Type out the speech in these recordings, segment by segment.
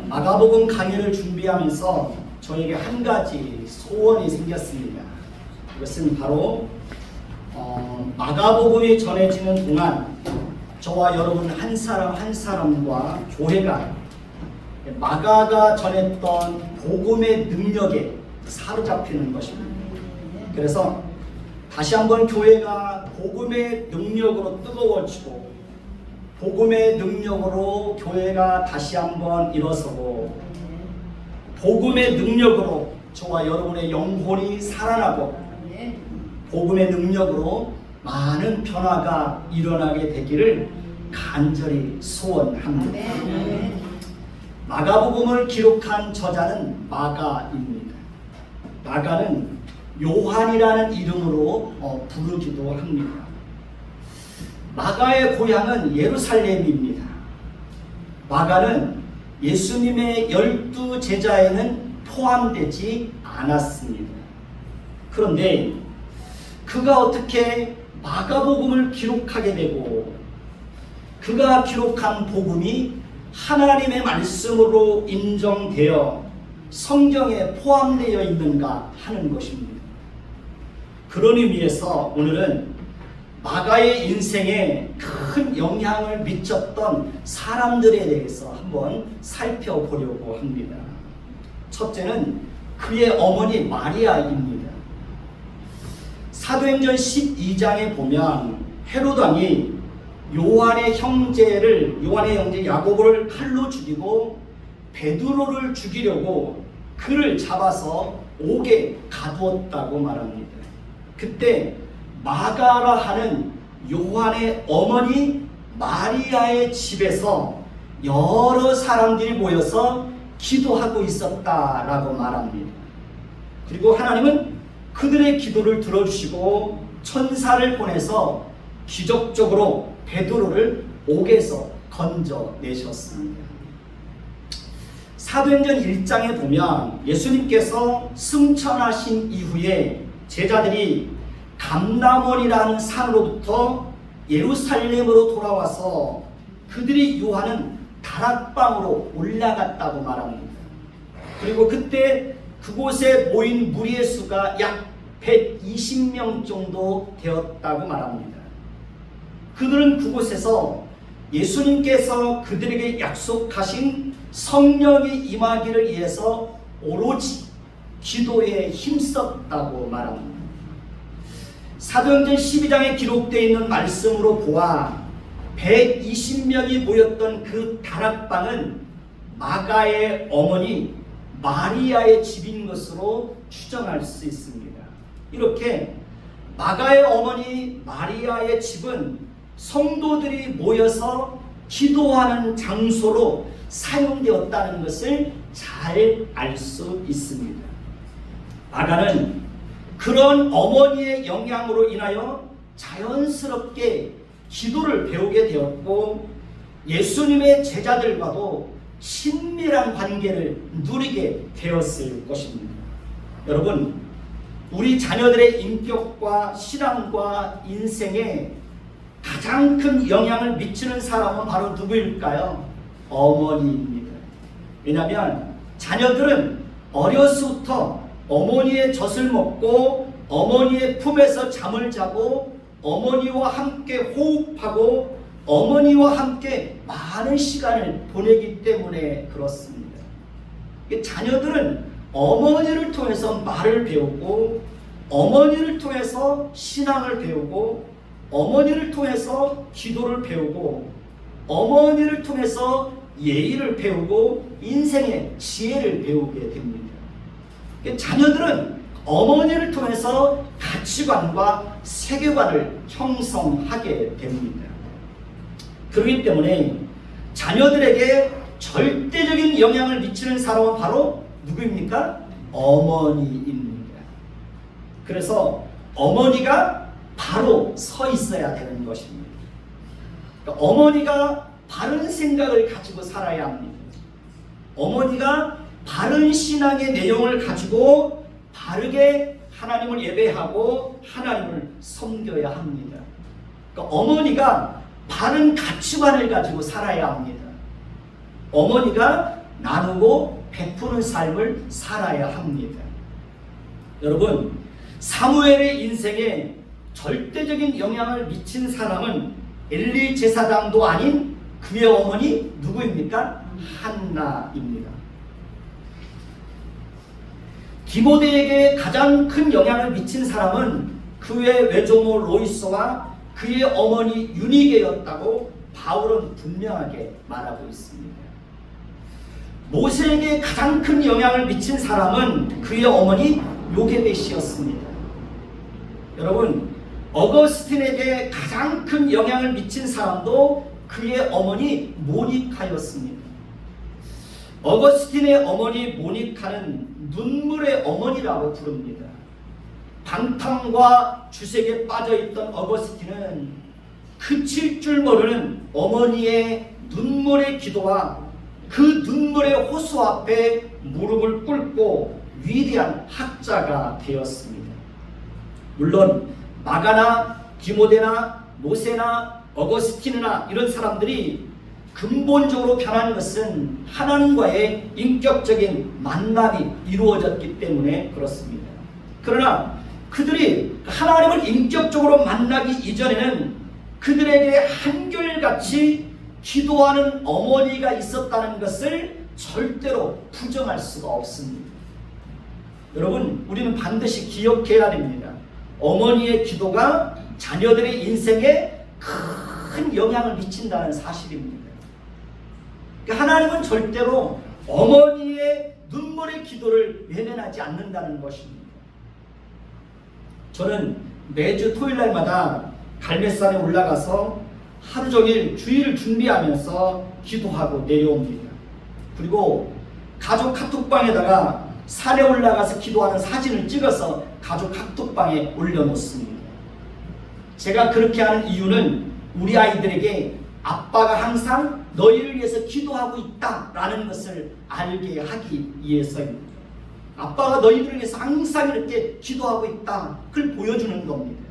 마가복음 강의를 준비하면서 저에게 한 가지 소원이 생겼습니다. 이것은 바로 마가복음이 전해지는 동안 저와 여러분 한 사람 한 사람과 교회가 마가가 전했던 복음의 능력에 사로잡히는 것입니다. 그래서 다시 한번 교회가 복음의 능력으로 뜨거워지고 복음의 능력으로 교회가 다시 한번 일어서고 복음의 능력으로 저와 여러분의 영혼이 살아나고 복음의 능력으로 많은 변화가 일어나게 되기를 간절히 소원합니다. 마가복음을 기록한 저자는 마가입니다. 마가는 요한이라는 이름으로 부르기도 합니다. 마가의 고향은 예루살렘입니다. 마가는 예수님의 12 제자에는 포함되지 않았습니다. 그런데 그가 어떻게 마가복음을 기록하게 되고 그가 기록한 복음이 하나님의 말씀으로 인정되어 성경에 포함되어 있는가 하는 것입니다. 그런 의미에서 오늘은 마가의 인생에 큰 영향을 미쳤던 사람들에 대해서 한번 살펴보려고 합니다. 첫째는 그의 어머니 마리아입니다. 사도행전 12장에 보면 헤롯 왕이 요한의 형제 야고보를 칼로 죽이고 베드로를 죽이려고 그를 잡아서 옥에 가두었다고 말합니다. 그때 마가라 하는 요한의 어머니 마리아의 집에서 여러 사람들이 모여서 기도하고 있었다라고 말합니다. 그리고 하나님은 그들의 기도를 들어주시고 천사를 보내서 기적적으로 베드로를 옥에서 건져내셨습니다. 사도행전 1장에 보면 예수님께서 승천하신 이후에 제자들이 감람원이라는 산으로부터 예루살렘으로 돌아와서 그들이 요하는 다락방으로 올라갔다고 말합니다. 그리고 그때 그곳에 모인 무리의 수가 약 120명 정도 되었다고 말합니다. 그들은 그곳에서 예수님께서 그들에게 약속하신 성령이 임하기를 위해서 오로지 기도에 힘썼다고 말합니다. 사도행전 12장에 기록되어 있는 말씀으로 보아 120명이 모였던 그 다락방은 마가의 어머니 마리아의 집인 것으로 추정할 수 있습니다. 이렇게 마가의 어머니 마리아의 집은 성도들이 모여서 기도하는 장소로 사용되었다는 것을 잘 알 수 있습니다. 마가는 그런 어머니의 영향으로 인하여 자연스럽게 기도를 배우게 되었고 예수님의 제자들과도 친밀한 관계를 누리게 되었을 것입니다. 여러분, 우리 자녀들의 인격과 신앙과 인생에 가장 큰 영향을 미치는 사람은 바로 누구일까요? 어머니입니다. 왜냐하면 자녀들은 어려서부터 어머니의 젖을 먹고 어머니의 품에서 잠을 자고 어머니와 함께 호흡하고 어머니와 함께 많은 시간을 보내기 때문에 그렇습니다. 자녀들은 어머니를 통해서 말을 배우고 어머니를 통해서 신앙을 배우고 어머니를 통해서 기도를 배우고 어머니를 통해서 예의를 배우고 인생의 지혜를 배우게 됩니다. 자녀들은 어머니를 통해서 가치관과 세계관을 형성하게 됩니다. 그렇기 때문에 자녀들에게 절대적인 영향을 미치는 사람은 바로 누구입니까? 어머니입니다. 그래서 어머니가 바로 서 있어야 되는 것입니다. 그러니까 어머니가 바른 생각을 가지고 살아야 합니다. 어머니가 바른 신앙의 내용을 가지고 바르게 하나님을 예배하고 하나님을 섬겨야 합니다. 그러니까 어머니가 바른 가치관을 가지고 살아야 합니다. 어머니가 나누고 베푸는 삶을 살아야 합니다. 여러분, 사무엘의 인생에 절대적인 영향을 미친 사람은 엘리 제사장도 아닌 그의 어머니 누구입니까? 한나입니다. 디모데에게 가장 큰 영향을 미친 사람은 그의 외조모 로이스와 그의 어머니 유니게였다고 바울은 분명하게 말하고 있습니다. 모세에게 가장 큰 영향을 미친 사람은 그의 어머니 요게벳이었습니다. 여러분, 어거스틴에게 가장 큰 영향을 미친 사람도 그의 어머니 모니카였습니다. 어거스틴의 어머니 모니카는 눈물의 어머니라고 부릅니다. 방탕과 주색에 빠져있던 어거스틴은 그칠 줄 모르는 어머니의 눈물의 기도와 그 눈물의 호소 앞에 무릎을 꿇고 위대한 학자가 되었습니다. 물론 마가나 디모데나 모세나 어거스틴이나 이런 사람들이 근본적으로 변한 것은 하나님과의 인격적인 만남이 이루어졌기 때문에 그렇습니다. 그러나 그들이 하나님을 인격적으로 만나기 이전에는 그들에게 한결같이 기도하는 어머니가 있었다는 것을 절대로 부정할 수가 없습니다. 여러분, 우리는 반드시 기억해야 됩니다. 어머니의 기도가 자녀들의 인생에 큰 영향을 미친다는 사실입니다. 하나님은 절대로 어머니의 눈물의 기도를 외면하지 않는다는 것입니다. 저는 매주 토요일날마다 갈매산에 올라가서 하루 종일 주일을 준비하면서 기도하고 내려옵니다. 그리고 가족 카톡방에다가 산에 올라가서 기도하는 사진을 찍어서 가족 카톡방에 올려놓습니다. 제가 그렇게 하는 이유는 우리 아이들에게 아빠가 항상 너희를 위해서 기도하고 있다라는 것을 알게 하기 위해서입니다. 아빠가 너희들을 위해서 항상 이렇게 기도하고 있다, 그걸 보여주는 겁니다.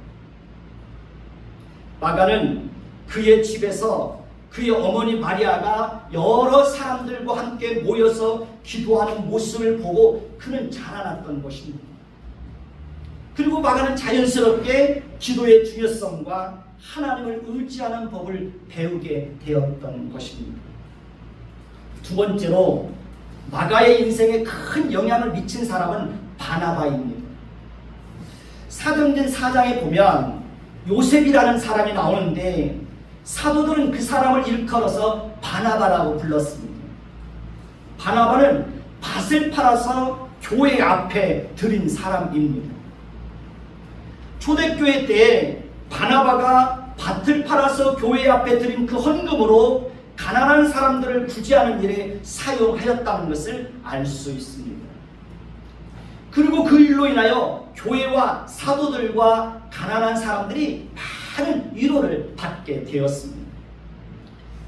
마가는 그의 집에서 그의 어머니 마리아가 여러 사람들과 함께 모여서 기도하는 모습을 보고 그는 자라났던 것입니다. 그리고 마가는 자연스럽게 기도의 중요성과 하나님을 의지하는 법을 배우게 되었던 것입니다. 두 번째로 마가의 인생에 큰 영향을 미친 사람은 바나바입니다. 사도행전 4장에 보면 요셉이라는 사람이 나오는데 사도들은 그 사람을 일컬어서 바나바라고 불렀습니다. 바나바는 밭을 팔아서 교회 앞에 들인 사람입니다. 초대교회 때 바나바가 밭을 팔아서 교회 앞에 들인 그 헌금으로 가난한 사람들을 구제하는 일에 사용하였다는 것을 알 수 있습니다. 그리고 그 일로 인하여 교회와 사도들과 가난한 사람들이 많은 위로를 받게 되었습니다.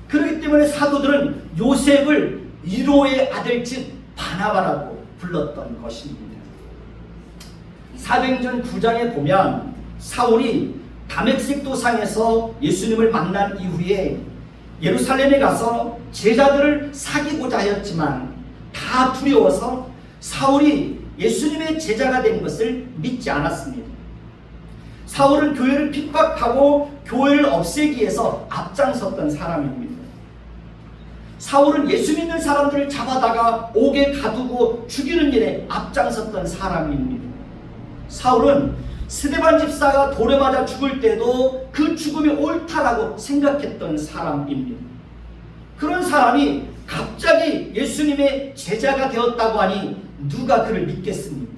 그렇기 때문에 사도들은 요셉을 위로의 아들 즉 바나바라고 불렀던 것입니다. 사도행전 9장에 보면 사울이 다메섹 도상에서 예수님을 만난 이후에 예루살렘에 가서 제자들을 사귀고자 하였지만 다 두려워서 사울이 예수님의 제자가 된 것을 믿지 않았습니다. 사울은 교회를 핍박하고 교회를 없애기 위해서 앞장섰던 사람입니다. 사울은 예수 믿는 사람들을 잡아다가 옥에 가두고 죽이는 일에 앞장섰던 사람입니다. 사울은 스데반 집사가 돌에 맞아 죽을 때도 그 죽음이 옳다라고 생각했던 사람입니다. 그런 사람이 갑자기 예수님의 제자가 되었다고 하니 누가 그를 믿겠습니까?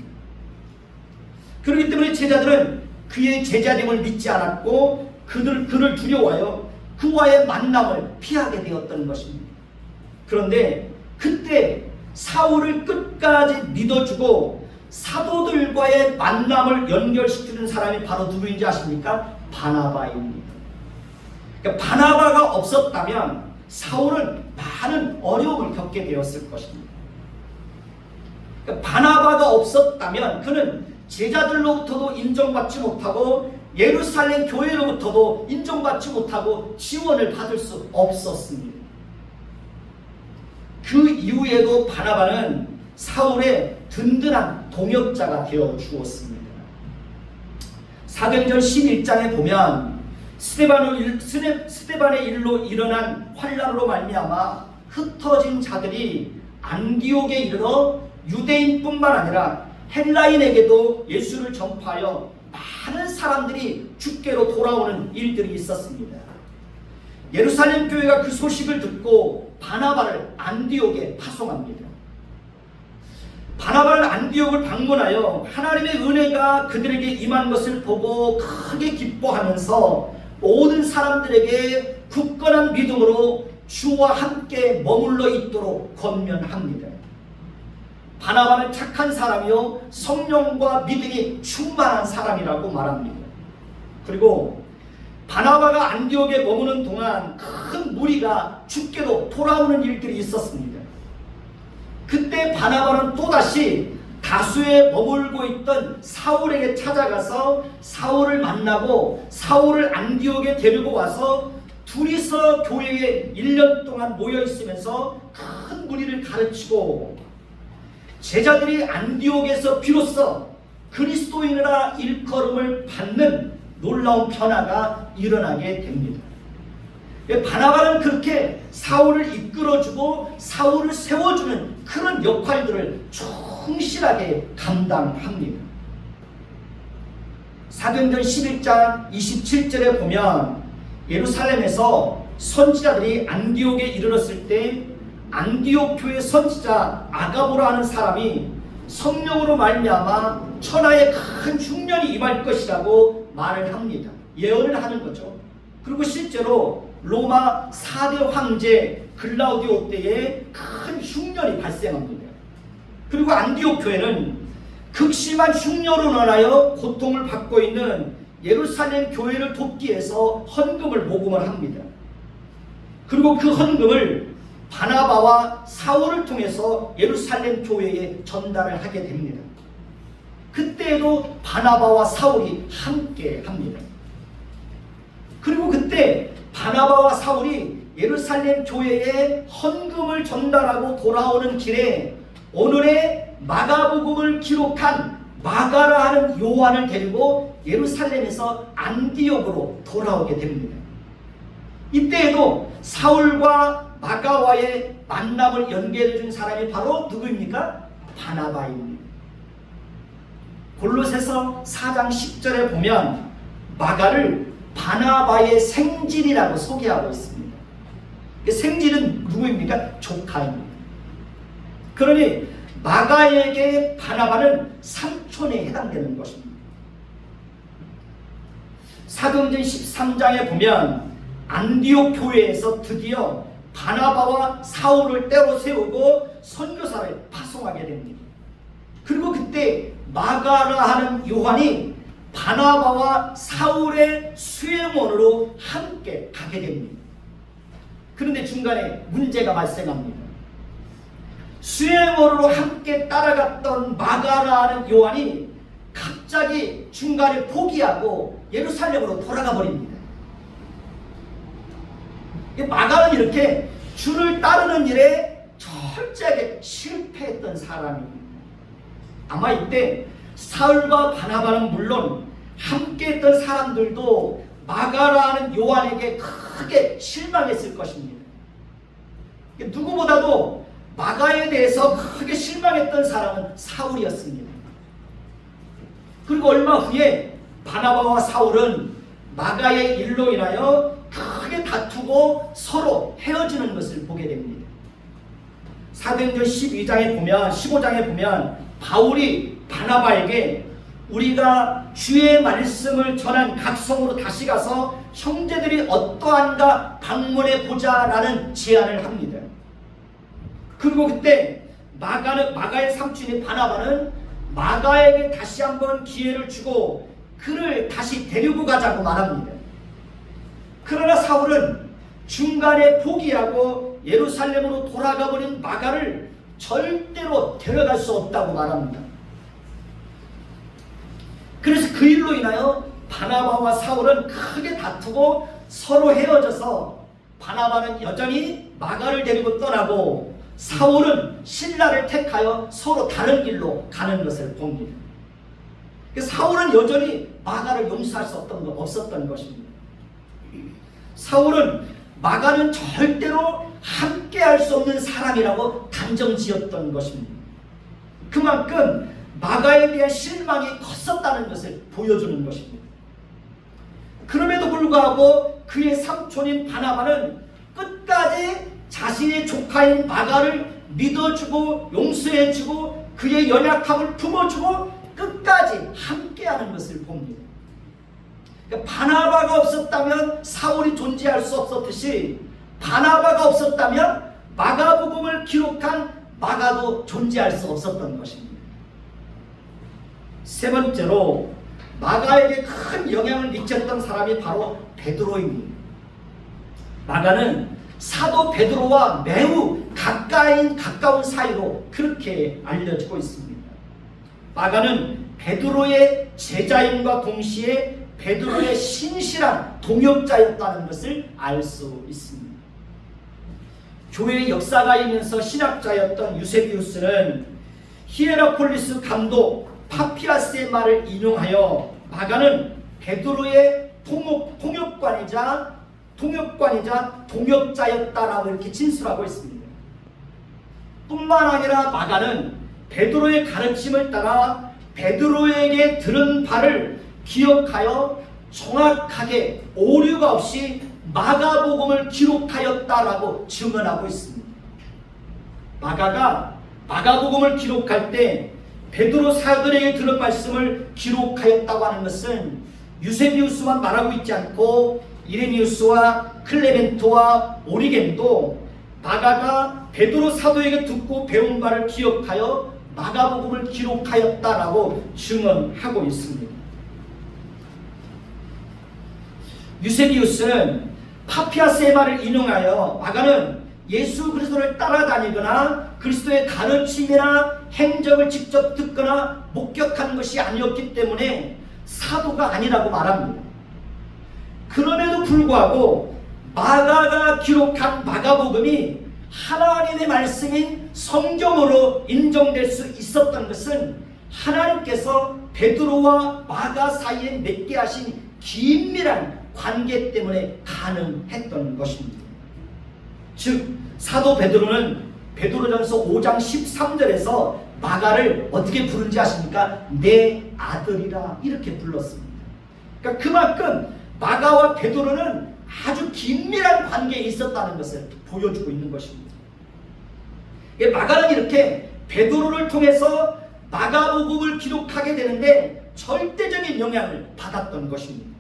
그렇기 때문에 제자들은 그의 제자됨을 믿지 않았고 그를 두려워하여 그와의 만남을 피하게 되었던 것입니다. 그런데 그때 사울을 끝까지 믿어주고 사도들과의 만남을 연결시키는 사람이 바로 누구인지 아십니까? 바나바입니다. 그러니까 바나바가 없었다면 사울은 많은 어려움을 겪게 되었을 것입니다. 그러니까 바나바가 없었다면 그는 제자들로부터도 인정받지 못하고 예루살렘 교회로부터도 인정받지 못하고 지원을 받을 수 없었습니다. 그 이후에도 바나바는 사울의 든든한 동역자가 되어 주었습니다. 사도행전 11장에 보면 스데반의 일로 일어난 환란으로 말미암아 흩어진 자들이 안디옥에 이르러 유대인뿐만 아니라 헬라인에게도 예수를 전파하여 많은 사람들이 주께로 돌아오는 일들이 있었습니다. 예루살렘 교회가 그 소식을 듣고 바나바를 안디옥에 파송합니다. 바나바는 안디옥을 방문하여 하나님의 은혜가 그들에게 임한 것을 보고 크게 기뻐하면서 모든 사람들에게 굳건한 믿음으로 주와 함께 머물러 있도록 권면합니다. 바나바는 착한 사람이요 성령과 믿음이 충만한 사람이라고 말합니다. 그리고 바나바가 안디옥에 머무는 동안 큰 무리가 주께로 돌아오는 일들이 있었습니다. 그때 바나바는 또다시 다수에 머물고 있던 사울에게 찾아가서 사울을 만나고 사울을 안디옥에 데리고 와서 둘이서 교회에 1년 동안 모여 있으면서 큰 무리를 가르치고 제자들이 안디옥에서 비로소 그리스도인이라 일컬음을 받는 놀라운 변화가 일어나게 됩니다. 바나바는 그렇게 사울을 이끌어주고 사울을 세워주는 그런 역할들을 충실하게 감당합니다. 사도행전 11장 27절에 보면 예루살렘에서 선지자들이 안디옥에 이르렀을 때 안디옥 교회 선지자 아가보라는 사람이 성령으로 말미암아 천하에 큰 흉년이 임할 것이라고 말을 합니다. 예언을 하는 거죠. 그리고 실제로 로마 4대 황제 글라우디오 때에 큰 흉년이 발생합니다. 그리고 안디옥 교회는 극심한 흉년으로 인하여 고통을 받고 있는 예루살렘 교회를 돕기 위해서 헌금을 모금을 합니다. 그리고 그 헌금을 바나바와 사울을 통해서 예루살렘 교회에 전달을 하게 됩니다. 그때에도 바나바와 사울이 함께 합니다. 그리고 그때 바나바와 사울이 예루살렘 교회에 헌금을 전달하고 돌아오는 길에 오늘의 마가복음을 기록한 마가라 하는 요한을 데리고 예루살렘에서 안디옥으로 돌아오게 됩니다. 이때에도 사울과 마가와의 만남을 연결해 준 사람이 바로 누구입니까? 바나바입니다. 골로새서 4장 10절에 보면 마가를 바나바의 생질이라고 소개하고 있습니다. 생질은 누구입니까? 조카입니다. 그러니 마가에게 바나바는 삼촌에 해당되는 것입니다. 사도행전 13장에 보면 안디옥 교회에서 드디어 바나바와 사울을 따로 세우고 선교사를 파송하게 됩니다. 그리고 그때 마가라 하는 요한이 바나바와 사울의 수행원으로 함께 가게 됩니다. 그런데 중간에 문제가 발생합니다. 수행원으로 함께 따라갔던 마가라 하는 요한이 갑자기 중간에 포기하고 예루살렘으로 돌아가 버립니다. 마가는 이렇게 주를 따르는 일에 철저하게 실패했던 사람입니다. 아마 이때 사울과 바나바는 물론 함께 했던 사람들도 마가라는 요한에게 크게 실망했을 것입니다. 누구보다도 마가에 대해서 크게 실망했던 사람은 사울이었습니다. 그리고 얼마 후에 바나바와 사울은 마가의 일로 인하여 크게 다투고 서로 헤어지는 것을 보게 됩니다. 사도행전 15장에 보면 바울이 바나바에게 우리가 주의 말씀을 전한 각성으로 다시 가서 형제들이 어떠한가 방문해 보자라는 제안을 합니다. 그리고 그때 마가의 삼촌인 바나바는 마가에게 다시 한번 기회를 주고 그를 다시 데리고 가자고 말합니다. 그러나 사울은 중간에 포기하고 예루살렘으로 돌아가 버린 마가를 절대로 데려갈 수 없다고 말합니다. 그래서 그 일로 인하여 바나바와 사울은 크게 다투고 서로 헤어져서 바나바는 여전히 마가를 데리고 떠나고 사울은 신라를 택하여 서로 다른 길로 가는 것을 봅니다. 사울은 여전히 마가를 용서할 수 없었던 것입니다. 사울은 마가는 절대로 함께할 수 없는 사람이라고 단정지었던 것입니다. 그만큼 마가에 대한 실망이 컸었다는 것을 보여주는 것입니다. 그럼에도 불구하고 그의 삼촌인 바나바는 끝까지 자신의 조카인 마가를 믿어주고 용서해주고 그의 연약함을 품어주고 끝까지 함께하는 것을 봅니다. 그러니까 바나바가 없었다면 사울이 존재할 수 없었듯이 바나바가 없었다면 마가복음을 기록한 마가도 존재할 수 없었던 것입니다. 세 번째로 마가에게 큰 영향을 미쳤던 사람이 바로 베드로입니다. 마가는 사도 베드로와 매우 가까운 사이로 그렇게 알려지고 있습니다. 마가는 베드로의 제자임과 동시에 베드로의 신실한 동역자였다는 것을 알 수 있습니다. 교회의 역사가이면서 신학자였던 유세비우스는 히에라폴리스 감독 파피라스의 말을 인용하여 마가는 베드로의 통역관이자 동역자였다라고 이렇게 진술하고 있습니다. 뿐만 아니라 마가는 베드로의 가르침을 따라 베드로에게 들은 바를 기억하여 정확하게 오류가 없이 마가복음을 기록하였다라고 증언하고 있습니다. 마가가 마가복음을 기록할 때 베드로 사도들에게 들은 말씀을 기록하였다고 하는 것은 유세비우스만 말하고 있지 않고 이레니우스와 클레멘토와 오리겐도 마가가 베드로 사도에게 듣고 배운 바를 기억하여 마가복음을 기록하였다라고 증언하고 있습니다. 유세비우스는 파피아스의 말을 인용하여 마가는 예수 그리스도를 따라다니거나 그리스도의 가르침이나 행적을 직접 듣거나 목격한 것이 아니었기 때문에 사도가 아니라고 말합니다. 그럼에도 불구하고 마가가 기록한 마가복음이 하나님의 말씀인 성경으로 인정될 수 있었던 것은 하나님께서 베드로와 마가 사이에 맺게 하신 긴밀한 관계 때문에 가능했던 것입니다. 즉 사도 베드로는 베드로전서 5장 13절에서 마가를 어떻게 부른지 아십니까? 내 아들이라 이렇게 불렀습니다. 그러니까 그만큼 마가와 베드로는 아주 긴밀한 관계에 있었다는 것을 보여주고 있는 것입니다. 마가는 이렇게 베드로를 통해서 마가복음을 기록하게 되는데 절대적인 영향을 받았던 것입니다.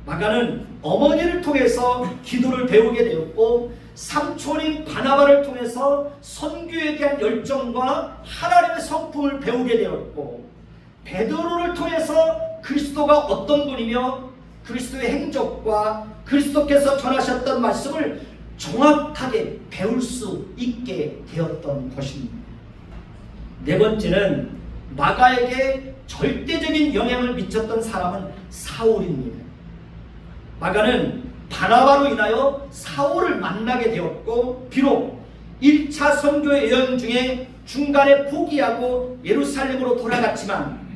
마가는 어머니를 통해서 기도를 배우게 되었고 삼촌인 바나바를 통해서 선교에 대한 열정과 하나님의 성품을 배우게 되었고 베드로를 통해서 그리스도가 어떤 분이며 그리스도의 행적과 그리스도께서 전하셨던 말씀을 정확하게 배울 수 있게 되었던 것입니다. 네 번째는 마가에게 절대적인 영향을 미쳤던 사람은 사울입니다. 마가는 바나바로 인하여 사울을 만나게 되었고 비록 1차 선교의 여행 중에 중간에 포기하고 예루살렘으로 돌아갔지만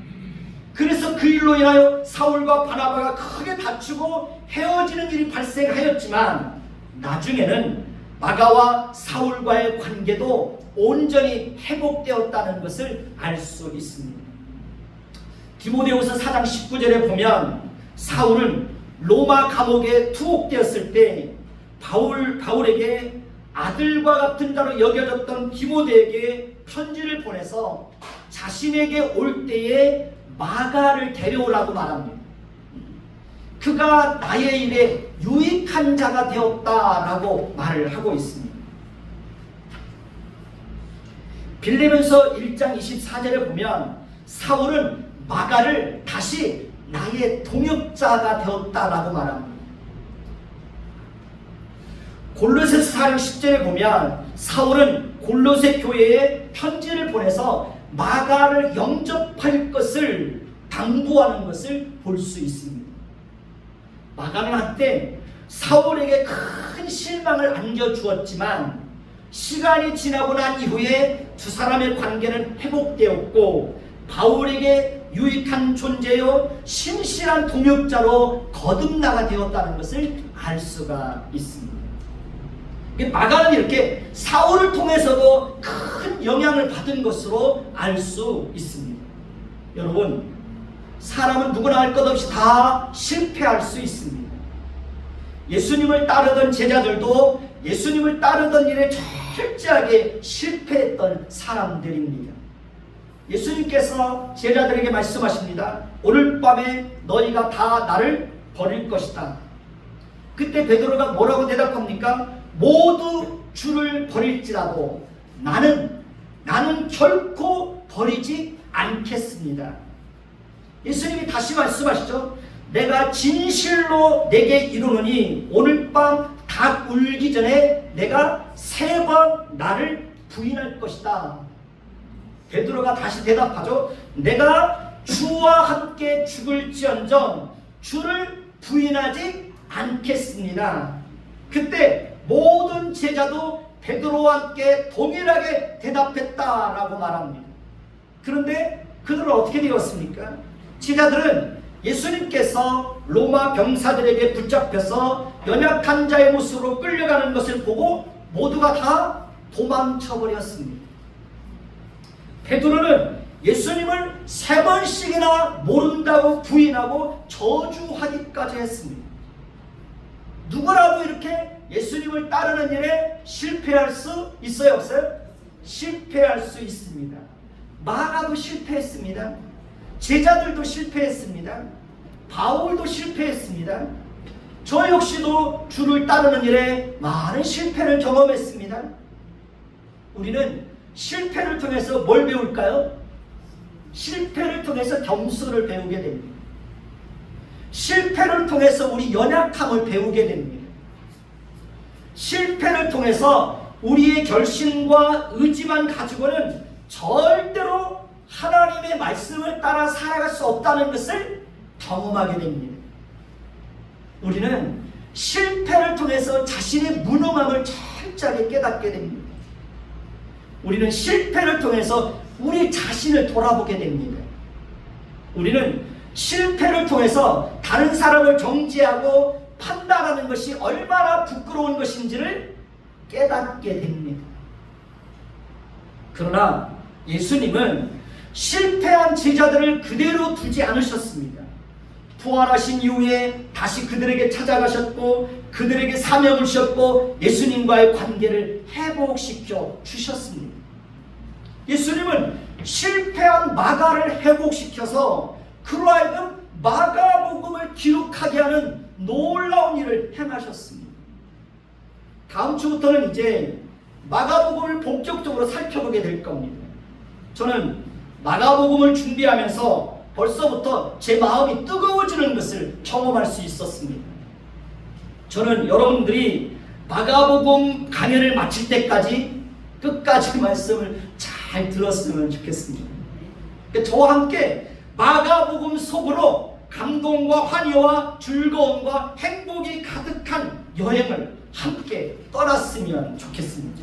그래서 그 일로 인하여 사울과 바나바가 크게 다투고 헤어지는 일이 발생하였지만 나중에는 마가와 사울과의 관계도 온전히 회복되었다는 것을 알 수 있습니다. 디모데후서 4장 19절에 보면 사울은 로마 감옥에 투옥되었을 때 바울에게 아들과 같은 자로 여겨졌던 디모데에게 편지를 보내서 자신에게 올 때에 마가를 데려오라고 말합니다. 그가 나의 일에 유익한 자가 되었다라고 말을 하고 있습니다. 빌레몬서 1장 24절에 보면 사울은 마가를 다시 나의 동역자가 되었다라고 말합니다. 골로새서 4장 10절에 보면 사울은 골로새 교회에 편지를 보내서 마가를 영접할 것을 당부하는 것을 볼 수 있습니다. 마가는 한때 사울에게 큰 실망을 안겨주었지만 시간이 지나고 난 이후에 두 사람의 관계는 회복되었고 바울에게 유익한 존재요 신실한 동역자로 거듭나가 되었다는 것을 알 수가 있습니다. 마가는 이렇게 사울을 통해서도 큰 영향을 받은 것으로 알 수 있습니다. 여러분, 사람은 누구나 할 것 없이 다 실패할 수 있습니다. 예수님을 따르던 제자들도 예수님을 따르던 일에 철저하게 실패했던 사람들입니다. 예수님께서 제자들에게 말씀하십니다. 오늘 밤에 너희가 다 나를 버릴 것이다. 그때 베드로가 뭐라고 대답합니까? 모두 주를 버릴지라도 나는 결코 버리지 않겠습니다. 예수님이 다시 말씀하시죠. 내가 진실로 내게 이르노니 오늘 밤 닭 울기 전에 내가 3번 나를 부인할 것이다. 베드로가 다시 대답하죠. 내가 주와 함께 죽을지언정 주를 부인하지 않겠습니다. 그때 모든 제자도 베드로와 함께 동일하게 대답했다라고 말합니다. 그런데 그들은 어떻게 되었습니까? 제자들은 예수님께서 로마 병사들에게 붙잡혀서 연약한 자의 모습으로 끌려가는 것을 보고 모두가 다 도망쳐버렸습니다. 베드로는 예수님을 3번씩이나 모른다고 부인하고 저주하기까지 했습니다. 누구라도 이렇게 예수님을 따르는 일에 실패할 수 있어요, 없어요? 실패할 수 있습니다. 마가도 실패했습니다. 제자들도 실패했습니다. 바울도 실패했습니다. 저 역시도 주를 따르는 일에 많은 실패를 경험했습니다. 우리는 실패를 통해서 뭘 배울까요? 실패를 통해서 겸손을 배우게 됩니다. 실패를 통해서 우리 연약함을 배우게 됩니다. 실패를 통해서 우리의 결심과 의지만 가지고는 절대로 하나님의 말씀을 따라 살아갈 수 없다는 것을 경험하게 됩니다. 우리는 실패를 통해서 자신의 무능함을 철저하게 깨닫게 됩니다. 우리는 실패를 통해서 우리 자신을 돌아보게 됩니다. 우리는 실패를 통해서 다른 사람을 정죄하고 판단하는 것이 얼마나 부끄러운 것인지를 깨닫게 됩니다. 그러나 예수님은 실패한 제자들을 그대로 두지 않으셨습니다. 부활하신 이후에 다시 그들에게 찾아가셨고 그들에게 사명을 주셨고 예수님과의 관계를 회복시켜 주셨습니다. 예수님은 실패한 마가를 회복시켜서 그로 하여금 마가복음을 기록하게 하는 놀라운 일을 행하셨습니다. 다음 주부터는 이제 마가복음을 본격적으로 살펴보게 될 겁니다. 저는 마가복음을 준비하면서 벌써부터 제 마음이 뜨거워지는 것을 경험할 수 있었습니다. 저는 여러분들이 마가복음 강연을 마칠 때까지 끝까지 말씀을 잘 들었으면 좋겠습니다. 저와 함께 마가복음 속으로 감동과 환희와 즐거움과 행복이 가득한 여행을 함께 떠났으면 좋겠습니다.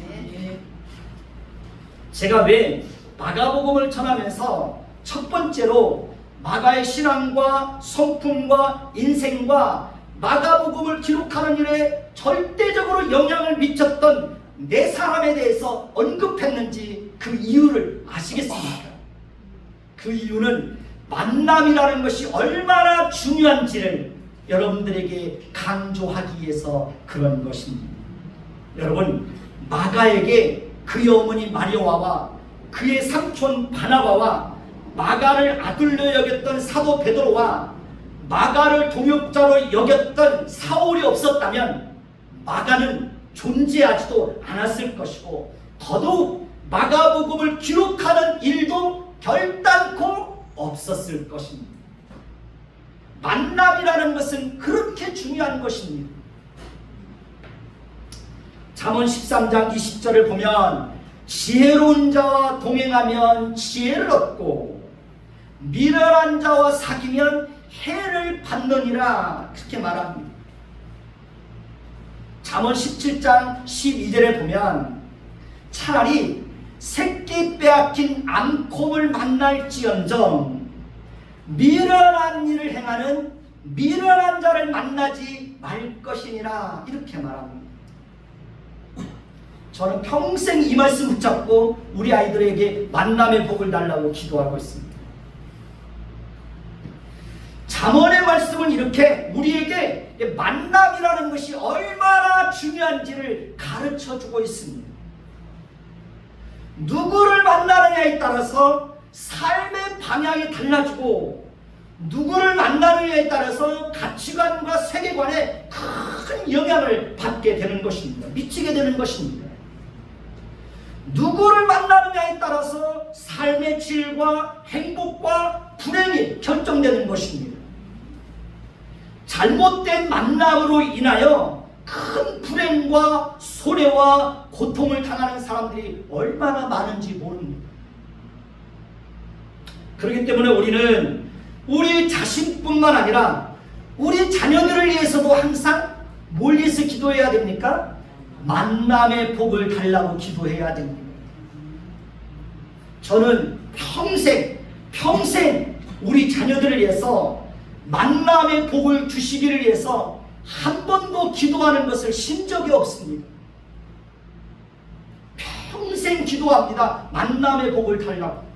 제가 왜 마가복음을 전하면서 첫 번째로 마가의 신앙과 성품과 인생과 마가복음을 기록하는 일에 절대적으로 영향을 미쳤던 4사람에 대해서 언급했는지 그 이유를 아시겠습니까? 그 이유는 만남이라는 것이 얼마나 중요한지를 여러분들에게 강조하기 위해서 그런 것입니다. 여러분, 마가에게 그의 어머니 마리아와 그의 삼촌 바나바와 마가를 아들로 여겼던 사도 베드로와 마가를 동역자로 여겼던 사울이 없었다면 마가는 존재하지도 않았을 것이고 더더욱 마가복음을 기록하는 일도 결단코 없었을 것입니다. 만남이라는 것은 그렇게 중요한 것입니다. 잠언 13장 20절을 보면 지혜로운 자와 동행하면 지혜를 얻고 미련한 자와 사귀면 해를 받느니라 그렇게 말합니다. 잠언 17장 12절에 보면 차라리 새끼 빼앗긴 암컷을 만날지언정 미련한 일을 행하는 미련한 자를 만나지 말 것이니라, 이렇게 말합니다. 저는 평생 이 말씀 붙잡고 우리 아이들에게 만남의 복을 달라고 기도하고 있습니다. 잠언의 말씀은 이렇게 우리에게 만남이라는 것이 얼마나 중요한지를 가르쳐주고 있습니다. 누구를 만나느냐에 따라서 삶의 방향이 달라지고, 누구를 만나느냐에 따라서 가치관과 세계관에 큰 영향을 받게 되는 것입니다. 미치게 되는 것입니다. 누구를 만나느냐에 따라서 삶의 질과 행복과 불행이 결정되는 것입니다. 잘못된 만남으로 인하여 큰 불행과 손해와 고통을 당하는 사람들이 얼마나 많은지 모릅니다. 그렇기 때문에 우리는 우리 자신뿐만 아니라 우리 자녀들을 위해서도 항상 뭘 위해서 기도해야 됩니까? 만남의 복을 달라고 기도해야 됩니다. 저는 평생 우리 자녀들을 위해서 만남의 복을 주시기를 위해서 한 번도 기도하는 것을 쉰 적이 없습니다. 평생 기도합니다. 만남의 복을 달라고.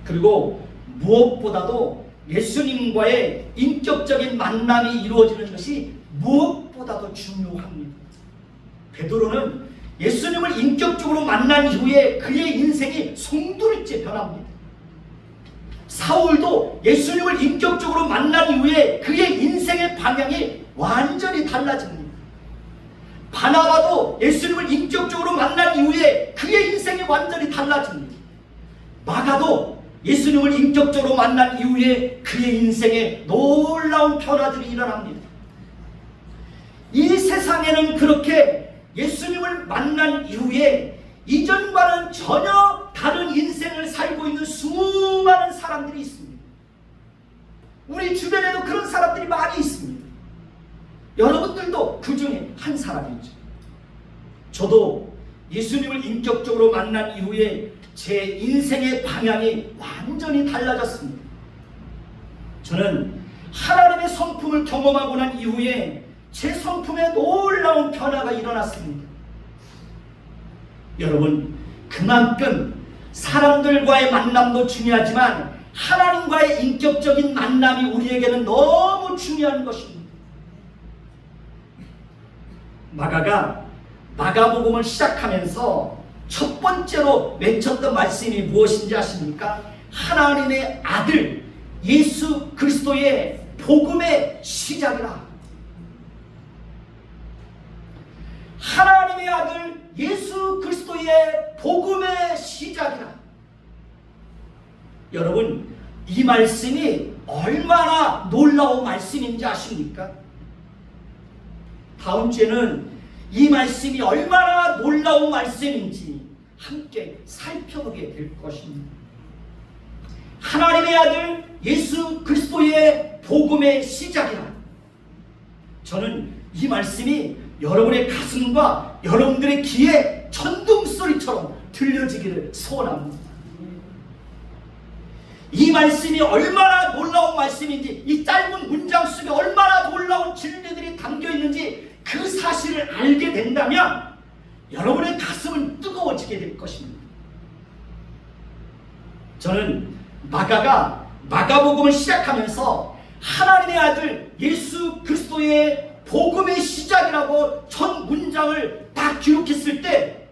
그리고 무엇보다도 예수님과의 인격적인 만남이 이루어지는 것이 무엇보다도 중요합니다. 베드로는 예수님을 인격적으로 만난 이후에 그의 인생이 송두리째 변합니다. 사울도 예수님을 인격적으로 만난 이후에 그의 인생의 방향이 완전히 달라집니다. 바나바도 예수님을 인격적으로 만난 이후에 그의 인생이 완전히 달라집니다. 마가도 예수님을 인격적으로 만난 이후에 그의 인생에 놀라운 변화들이 일어납니다. 이 세상에는 그렇게 예수님을 만난 이후에 이전과는 전혀 다른 인생을 살고 있는 수많은 사람들이 있습니다. 우리 주변에도 그런 사람들이 많이 있습니다. 여러분들도 그 중에 한 사람이죠. 저도 예수님을 인격적으로 만난 이후에 제 인생의 방향이 완전히 달라졌습니다. 저는 하나님의 성품을 경험하고 난 이후에 제 성품에 놀라운 변화가 일어났습니다. 여러분, 그만큼 사람들과의 만남도 중요하지만 하나님과의 인격적인 만남이 우리에게는 너무 중요한 것입니다. 마가가 마가복음을 시작하면서 첫 번째로 외쳤던 말씀이 무엇인지 아십니까? 하나님의 아들 예수 그리스도의 복음의 시작이라. 하나님의 아들 예수 그리스도의 복음의 시작이라. 여러분, 이 말씀이 얼마나 놀라운 말씀인지 아십니까? 다음 주에는 이 말씀이 얼마나 놀라운 말씀인지 함께 살펴보게 될 것입니다. 하나님의 아들 예수 그리스도의 복음의 시작이라. 저는 이 말씀이 여러분의 가슴과 여러분들의 귀에 천둥소리처럼 들려지기를 소원합니다. 이 말씀이 얼마나 놀라운 말씀인지, 이 짧은 문장 속에 얼마나 놀라운 진리들이 담겨 있는지 그 사실을 알게 된다면 여러분의 가슴은 뜨거워지게 될 것입니다. 저는 마가가 마가복음을 시작하면서 하나님의 아들 예수 그리스도의 복음의 시작이라고 첫 문장을 딱 기록했을 때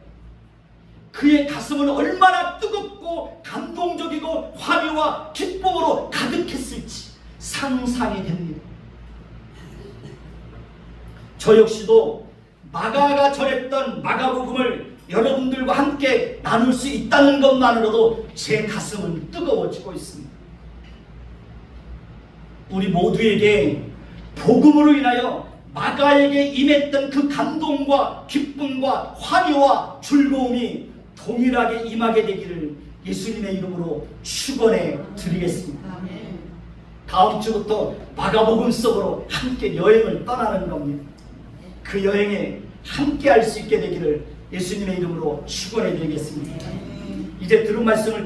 그의 가슴은 얼마나 뜨겁고 감동적이고 화려와 기쁨으로 가득했을지 상상이 됩니다. 저 역시도 마가가 전했던 마가복음을 여러분들과 함께 나눌 수 있다는 것만으로도 제 가슴은 뜨거워지고 있습니다. 우리 모두에게 복음으로 인하여 마가에게 임했던 그 감동과 기쁨과 화려와 즐거움이 동일하게 임하게 되기를 예수님의 이름으로 축원해 드리겠습니다. 다음 주부터 마가복음 속으로 함께 여행을 떠나는 겁니다. 그 여행에 함께 할 수 있게 되기를 예수님의 이름으로 축원해 드리겠습니다. 이제 들은 말씀을